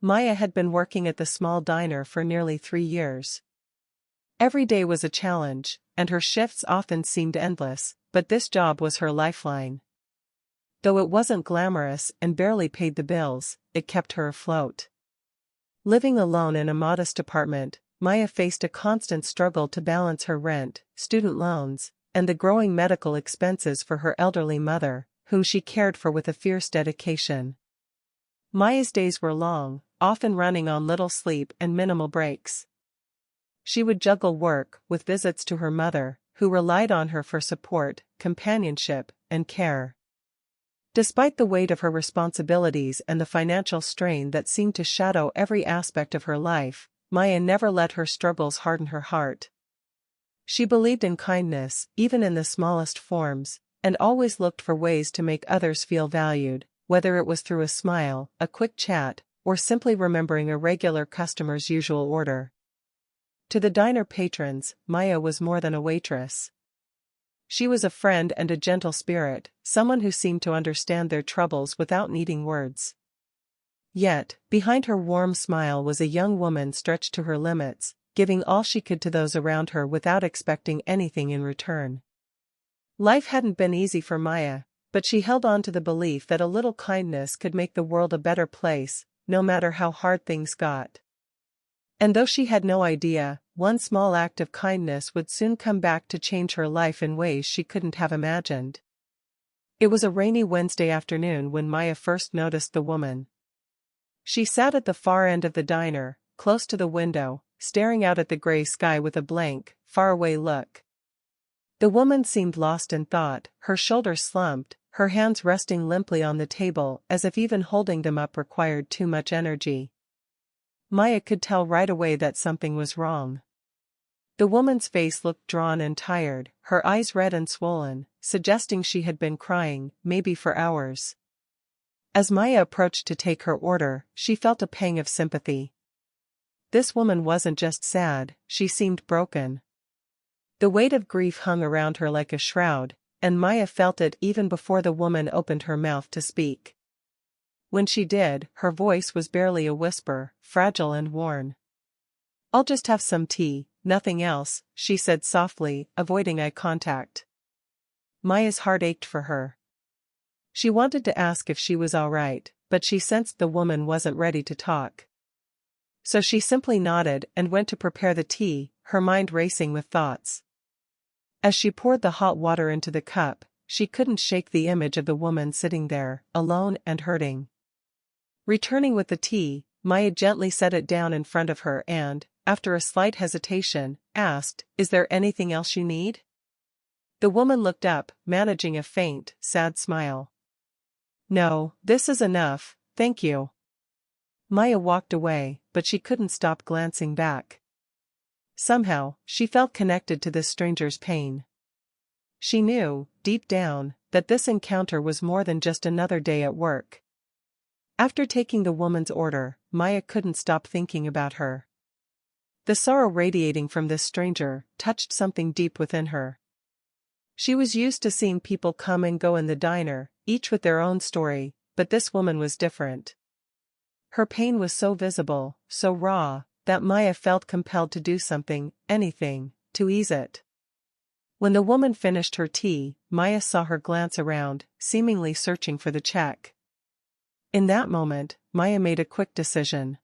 Maya had been working at the small diner for nearly 3 years. Every day was a challenge, and her shifts often seemed endless, but this job was her lifeline. Though it wasn't glamorous and barely paid the bills, it kept her afloat. Living alone in a modest apartment, Maya faced a constant struggle to balance her rent, student loans, and the growing medical expenses for her elderly mother, whom she cared for with a fierce dedication. Maya's days were long, often running on little sleep and minimal breaks. She would juggle work with visits to her mother, who relied on her for support, companionship, and care. Despite the weight of her responsibilities and the financial strain that seemed to shadow every aspect of her life, Maya never let her struggles harden her heart. She believed in kindness, even in the smallest forms, and always looked for ways to make others feel valued, whether it was through a smile, a quick chat, or simply remembering a regular customer's usual order. To the diner patrons, Maya was more than a waitress. She was a friend and a gentle spirit, someone who seemed to understand their troubles without needing words. Yet, behind her warm smile was a young woman stretched to her limits, giving all she could to those around her without expecting anything in return. Life hadn't been easy for Maya, but she held on to the belief that a little kindness could make the world a better place, no matter how hard things got. And though she had no idea, one small act of kindness would soon come back to change her life in ways she couldn't have imagined. It was a rainy Wednesday afternoon when Maya first noticed the woman. She sat at the far end of the diner, close to the window, staring out at the gray sky with a blank, faraway look. The woman seemed lost in thought, her shoulders slumped, her hands resting limply on the table as if even holding them up required too much energy. Maya could tell right away that something was wrong. The woman's face looked drawn and tired, her eyes red and swollen, suggesting she had been crying, maybe for hours. As Maya approached to take her order, she felt a pang of sympathy. This woman wasn't just sad, she seemed broken. The weight of grief hung around her like a shroud, and Maya felt it even before the woman opened her mouth to speak. When she did, her voice was barely a whisper, fragile and worn. "I'll just have some tea, nothing else," she said softly, avoiding eye contact. Maya's heart ached for her. She wanted to ask if she was all right, but she sensed the woman wasn't ready to talk. So she simply nodded and went to prepare the tea, her mind racing with thoughts. As she poured the hot water into the cup, she couldn't shake the image of the woman sitting there, alone and hurting. Returning with the tea, Maya gently set it down in front of her and, after a slight hesitation, asked, "Is there anything else you need?" The woman looked up, managing a faint, sad smile. "No, this is enough, thank you." Maya walked away, but she couldn't stop glancing back. Somehow, she felt connected to this stranger's pain. She knew, deep down, that this encounter was more than just another day at work. After taking the woman's order, Maya couldn't stop thinking about her. The sorrow radiating from this stranger touched something deep within her. She was used to seeing people come and go in the diner, each with their own story, but this woman was different. Her pain was so visible, so raw, that Maya felt compelled to do something, anything, to ease it. When the woman finished her tea, Maya saw her glance around, seemingly searching for the check. In that moment, Maya made a quick decision.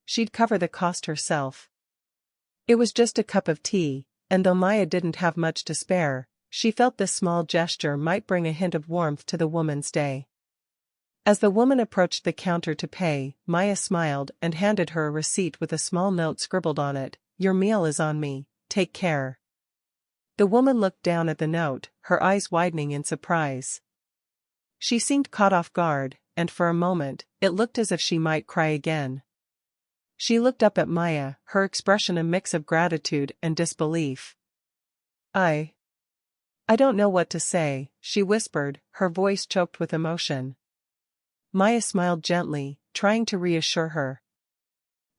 She'd cover the cost herself. It was just a cup of tea, and though Maya didn't have much to spare, she felt this small gesture might bring a hint of warmth to the woman's day. As the woman approached the counter to pay, Maya smiled and handed her a receipt with a small note scribbled on it, "Your meal is on me, take care." The woman looked down at the note, her eyes widening in surprise. She seemed caught off guard, and for a moment, it looked as if she might cry again. She looked up at Maya, her expression a mix of gratitude and disbelief. I don't know what to say," she whispered, her voice choked with emotion. Maya smiled gently, trying to reassure her.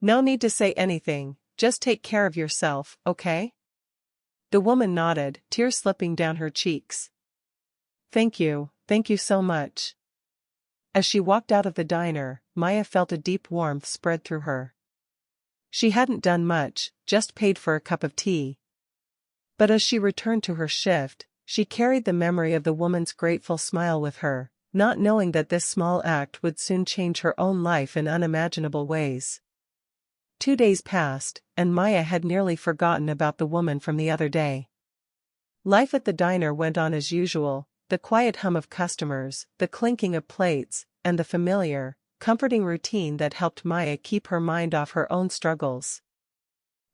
"No need to say anything, just take care of yourself, okay?" The woman nodded, tears slipping down her cheeks. Thank you so much." As she walked out of the diner, Maya felt a deep warmth spread through her. She hadn't done much, just paid for a cup of tea. But as she returned to her shift, she carried the memory of the woman's grateful smile with her, not knowing that this small act would soon change her own life in unimaginable ways. 2 days passed, and Maya had nearly forgotten about the woman from the other day. Life at the diner went on as usual, the quiet hum of customers, the clinking of plates, and the familiar, comforting routine that helped Maya keep her mind off her own struggles.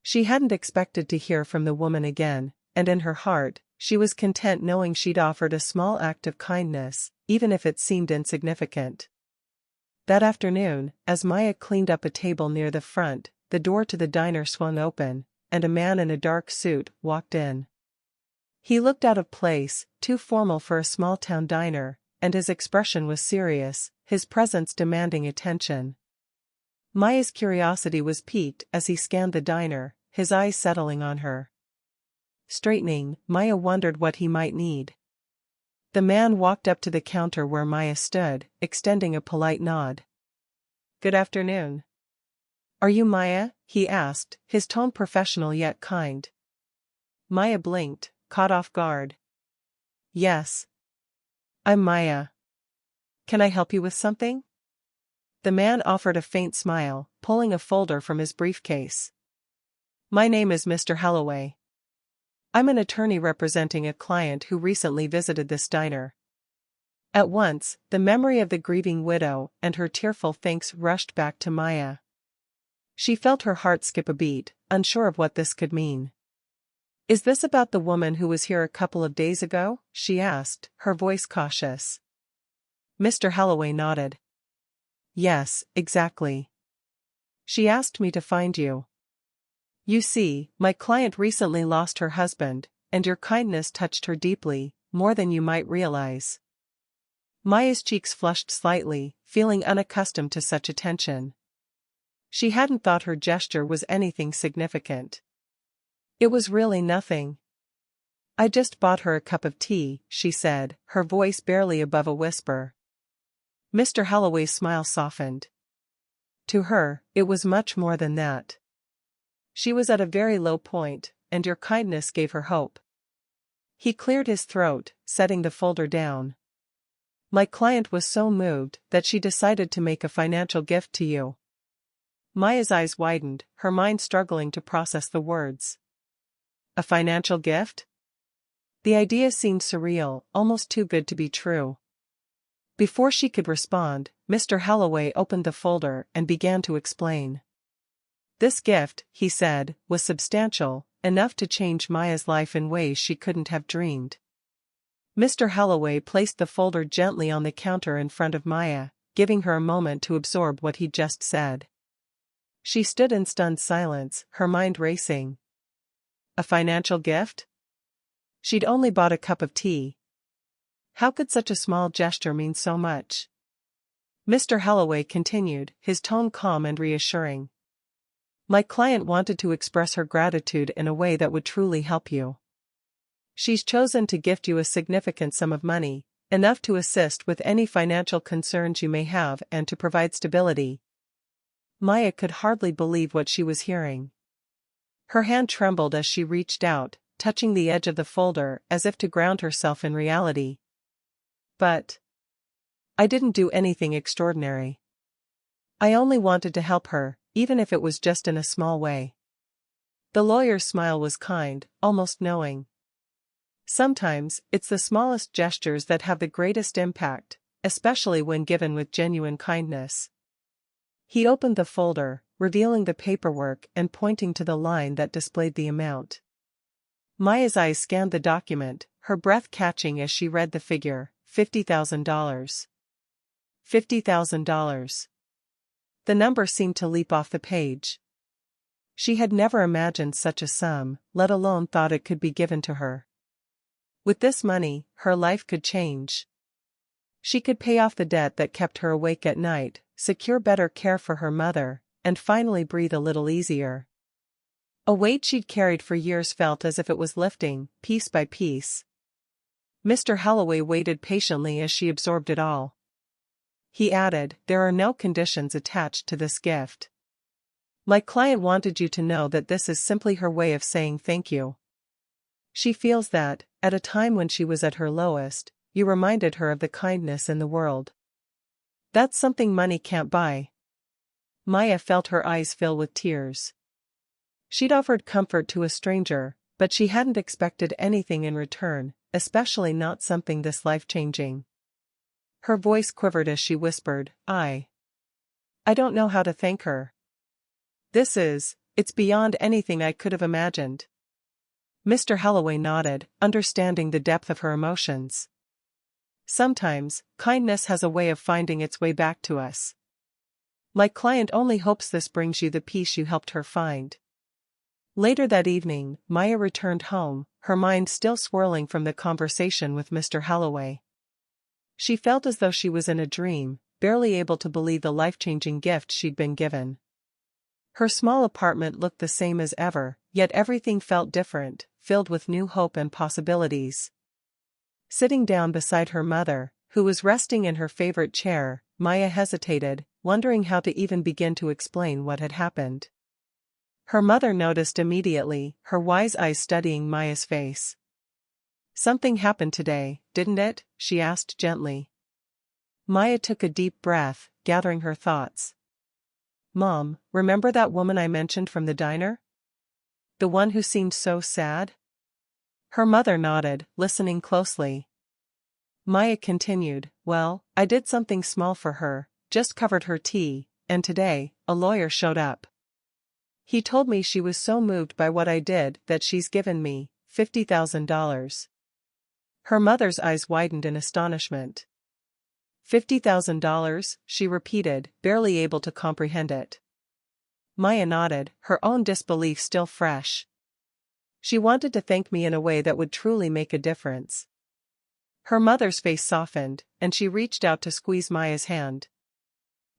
She hadn't expected to hear from the woman again, and in her heart, she was content knowing she'd offered a small act of kindness, even if it seemed insignificant. That afternoon, as Maya cleaned up a table near the front, the door to the diner swung open, and a man in a dark suit walked in. He looked out of place, too formal for a small-town diner, and his expression was serious, his presence demanding attention. Maya's curiosity was piqued as he scanned the diner, his eyes settling on her. Straightening, Maya wondered what he might need. The man walked up to the counter where Maya stood, extending a polite nod. "Good afternoon." "Are you Maya?" he asked, his tone professional yet kind. Maya blinked, caught off guard. "Yes. I'm Maya. Can I help you with something?" The man offered a faint smile, pulling a folder from his briefcase. "My name is Mr. Holloway. I'm an attorney representing a client who recently visited this diner." At once, the memory of the grieving widow and her tearful thanks rushed back to Maya. She felt her heart skip a beat, unsure of what this could mean. "Is this about the woman who was here a couple of days ago?" she asked, her voice cautious. Mr. Holloway nodded. "Yes, exactly. She asked me to find you. You see, my client recently lost her husband, and your kindness touched her deeply, more than you might realize." Maya's cheeks flushed slightly, feeling unaccustomed to such attention. She hadn't thought her gesture was anything significant. It was really nothing. "I just bought her a cup of tea," she said, her voice barely above a whisper. Mr. Holloway's smile softened. To her, it was much more than that. She was at a very low point, and your kindness gave her hope. He cleared his throat, setting the folder down. "My client was so moved that she decided to make a financial gift to you." Maya's eyes widened, her mind struggling to process the words. A financial gift? The idea seemed surreal, almost too good to be true. Before she could respond, Mr. Holloway opened the folder and began to explain. This gift, he said, was substantial, enough to change Maya's life in ways she couldn't have dreamed. Mr. Holloway placed the folder gently on the counter in front of Maya, giving her a moment to absorb what he'd just said. She stood in stunned silence, her mind racing. A financial gift? She'd only bought a cup of tea. How could such a small gesture mean so much? Mr. Holloway continued, his tone calm and reassuring. My client wanted to express her gratitude in a way that would truly help you. She's chosen to gift you a significant sum of money, enough to assist with any financial concerns you may have and to provide stability. Maya could hardly believe what she was hearing. Her hand trembled as she reached out, touching the edge of the folder as if to ground herself in reality. But I didn't do anything extraordinary. I only wanted to help her, even if it was just in a small way. The lawyer's smile was kind, almost knowing. Sometimes, it's the smallest gestures that have the greatest impact, especially when given with genuine kindness. He opened the folder, revealing the paperwork and pointing to the line that displayed the amount. Maya's eyes scanned the document, her breath catching as she read the figure, $50,000. $50,000. The number seemed to leap off the page. She had never imagined such a sum, let alone thought it could be given to her. With this money, her life could change. She could pay off the debt that kept her awake at night, secure better care for her mother, and finally breathe a little easier. A weight she'd carried for years felt as if it was lifting, piece by piece. Mr. Holloway waited patiently as she absorbed it all. He added, there are no conditions attached to this gift. My client wanted you to know that this is simply her way of saying thank you. She feels that, at a time when she was at her lowest, you reminded her of the kindness in the world. That's something money can't buy. Maya felt her eyes fill with tears. She'd offered comfort to a stranger, but she hadn't expected anything in return, especially not something this life-changing. Her voice quivered as she whispered, I don't know how to thank her. It's beyond anything I could have imagined. Mr. Holloway nodded, understanding the depth of her emotions. Sometimes, kindness has a way of finding its way back to us. My client only hopes this brings you the peace you helped her find. Later that evening, Maya returned home, her mind still swirling from the conversation with Mr. Holloway. She felt as though she was in a dream, barely able to believe the life-changing gift she'd been given. Her small apartment looked the same as ever, yet everything felt different, filled with new hope and possibilities. Sitting down beside her mother, who was resting in her favorite chair, Maya hesitated, wondering how to even begin to explain what had happened. Her mother noticed immediately, her wise eyes studying Maya's face. Something happened today, didn't it? She asked gently. Maya took a deep breath, gathering her thoughts. Mom, remember that woman I mentioned from the diner? The one who seemed so sad? Her mother nodded, listening closely. Maya continued, well, I did something small for her, just covered her tea, and today, a lawyer showed up. He told me she was so moved by what I did that she's given me $50,000. Her mother's eyes widened in astonishment. $50,000, she repeated, barely able to comprehend it. Maya nodded, her own disbelief still fresh. She wanted to thank me in a way that would truly make a difference. Her mother's face softened, and she reached out to squeeze Maya's hand.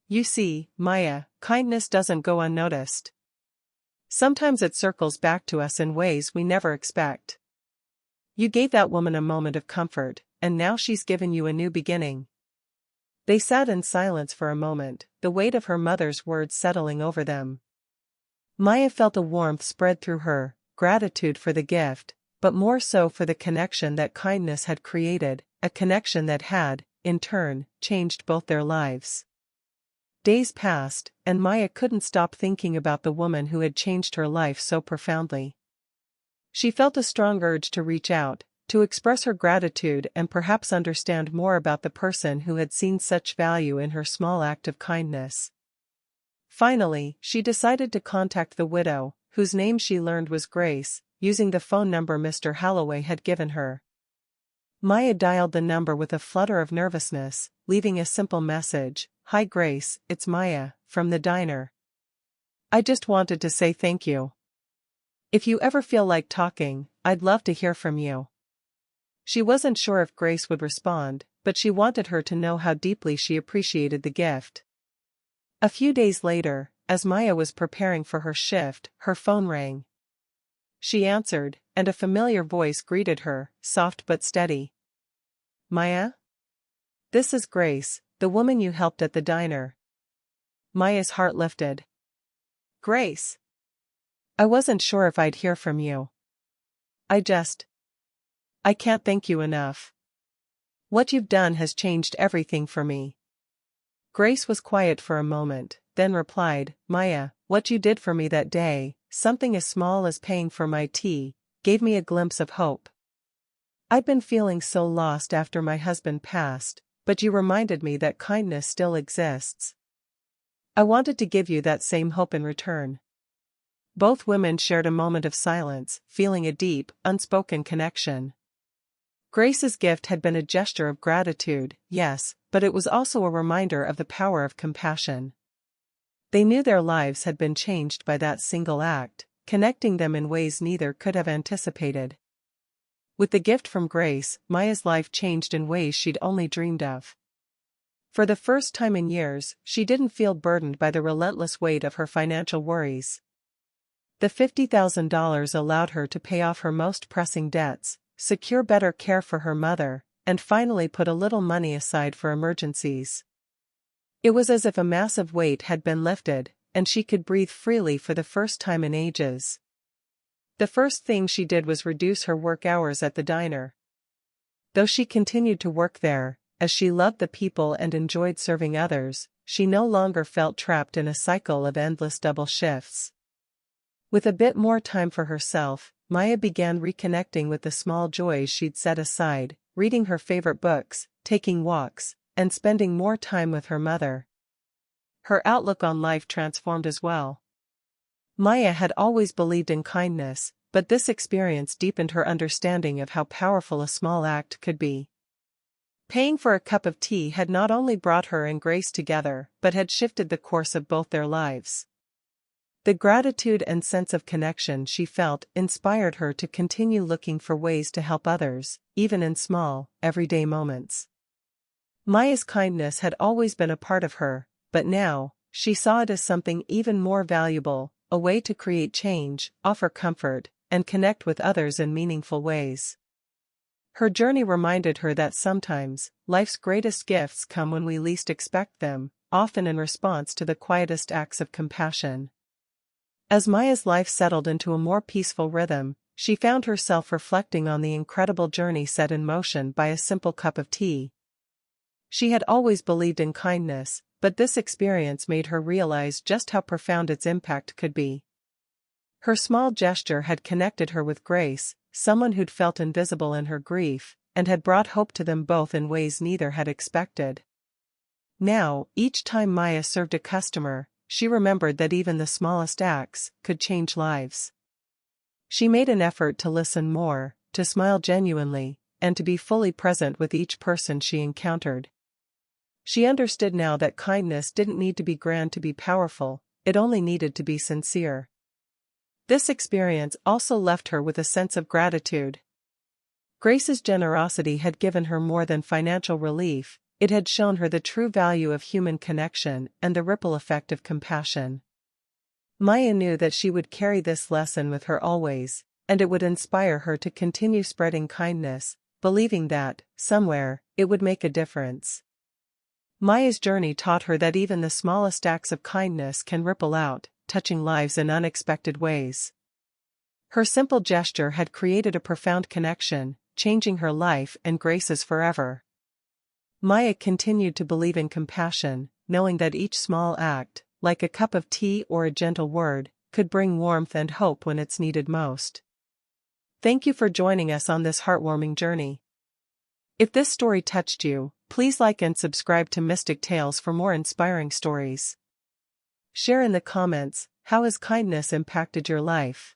You see, Maya, kindness doesn't go unnoticed. Sometimes it circles back to us in ways we never expect. You gave that woman a moment of comfort, and now she's given you a new beginning. They sat in silence for a moment, the weight of her mother's words settling over them. Maya felt a warmth spread through her, gratitude for the gift, but more so for the connection that kindness had created, a connection that had, in turn, changed both their lives. Days passed, and Maya couldn't stop thinking about the woman who had changed her life so profoundly. She felt a strong urge to reach out, to express her gratitude and perhaps understand more about the person who had seen such value in her small act of kindness. Finally, she decided to contact the widow, whose name she learned was Grace, using the phone number Mr. Holloway had given her. Maya dialed the number with a flutter of nervousness, leaving a simple message, Hi Grace, it's Maya, from the diner. I just wanted to say thank you. If you ever feel like talking, I'd love to hear from you. She wasn't sure if Grace would respond, but she wanted her to know how deeply she appreciated the gift. A few days later, as Maya was preparing for her shift, her phone rang. She answered, and a familiar voice greeted her, soft but steady. Maya? This is Grace, the woman you helped at the diner. Maya's heart lifted. Grace. I wasn't sure if I'd hear from you. I can't thank you enough. What you've done has changed everything for me. Grace was quiet for a moment, then replied, Maya, what you did for me that day, something as small as paying for my tea, gave me a glimpse of hope. I'd been feeling so lost after my husband passed, but you reminded me that kindness still exists. I wanted to give you that same hope in return. Both women shared a moment of silence, feeling a deep, unspoken connection. Grace's gift had been a gesture of gratitude, yes, but it was also a reminder of the power of compassion. They knew their lives had been changed by that single act, connecting them in ways neither could have anticipated. With the gift from Grace, Maya's life changed in ways she'd only dreamed of. For the first time in years, she didn't feel burdened by the relentless weight of her financial worries. The $50,000 allowed her to pay off her most pressing debts, secure better care for her mother, and finally put a little money aside for emergencies. It was as if a massive weight had been lifted, and she could breathe freely for the first time in ages. The first thing she did was reduce her work hours at the diner. Though she continued to work there, as she loved the people and enjoyed serving others, she no longer felt trapped in a cycle of endless double shifts. With a bit more time for herself, Maya began reconnecting with the small joys she'd set aside, reading her favorite books, taking walks, and spending more time with her mother. Her outlook on life transformed as well. Maya had always believed in kindness, but this experience deepened her understanding of how powerful a small act could be. Paying for a cup of tea had not only brought her and Grace together, but had shifted the course of both their lives. The gratitude and sense of connection she felt inspired her to continue looking for ways to help others, even in small, everyday moments. Maya's kindness had always been a part of her, but now, she saw it as something even more valuable, a way to create change, offer comfort, and connect with others in meaningful ways. Her journey reminded her that sometimes, life's greatest gifts come when we least expect them, often in response to the quietest acts of compassion. As Maya's life settled into a more peaceful rhythm, she found herself reflecting on the incredible journey set in motion by a simple cup of tea. She had always believed in kindness, but this experience made her realize just how profound its impact could be. Her small gesture had connected her with Grace, someone who'd felt invisible in her grief, and had brought hope to them both in ways neither had expected. Now, each time Maya served a customer, she remembered that even the smallest acts could change lives. She made an effort to listen more, to smile genuinely, and to be fully present with each person she encountered. She understood now that kindness didn't need to be grand to be powerful, it only needed to be sincere. This experience also left her with a sense of gratitude. Grace's generosity had given her more than financial relief, it had shown her the true value of human connection and the ripple effect of compassion. Maya knew that she would carry this lesson with her always, and it would inspire her to continue spreading kindness, believing that, somewhere, it would make a difference. Maya's journey taught her that even the smallest acts of kindness can ripple out, touching lives in unexpected ways. Her simple gesture had created a profound connection, changing her life and Grace's forever. Maya continued to believe in compassion, knowing that each small act, like a cup of tea or a gentle word, could bring warmth and hope when it's needed most. Thank you for joining us on this heartwarming journey. If this story touched you, please like and subscribe to Mystic Tales for more inspiring stories. Share in the comments, how has kindness impacted your life?